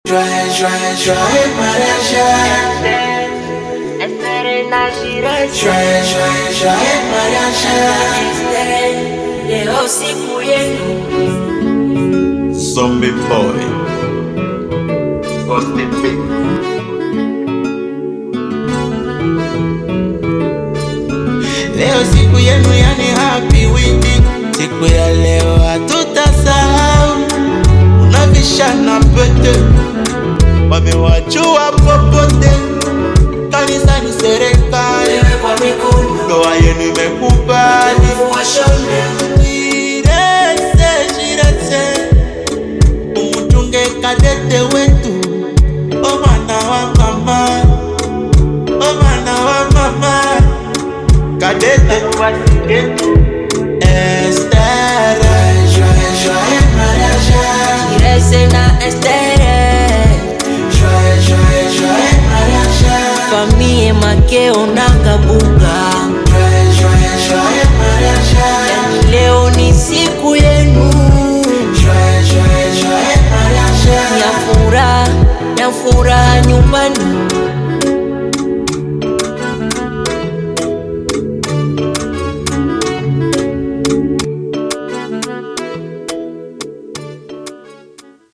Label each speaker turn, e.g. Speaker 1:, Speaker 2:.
Speaker 1: Joyeux mariage. Joyeux mariage.
Speaker 2: Leo siku yenu.
Speaker 3: Zombie boy.
Speaker 1: Leo siku yenu, yani happy wedding. Siku ya leo hatutasahau. Unavishana pete, wamewachua popote. Kanisa ni serikali, ndoa yenu imekubali. Jirese, umutunge Kadete wetu. O mwana wa mama, o mwana wa mama. Kadete Esther. Joyeux mariage.
Speaker 2: Jirese na Esther.
Speaker 1: Joyeux mariage.
Speaker 2: Famille Makeo na Kabuga.
Speaker 1: Joyeux mariage.
Speaker 2: Leo ni siku yenu
Speaker 1: Joyeux mariage.
Speaker 2: ya furaha nyumbani.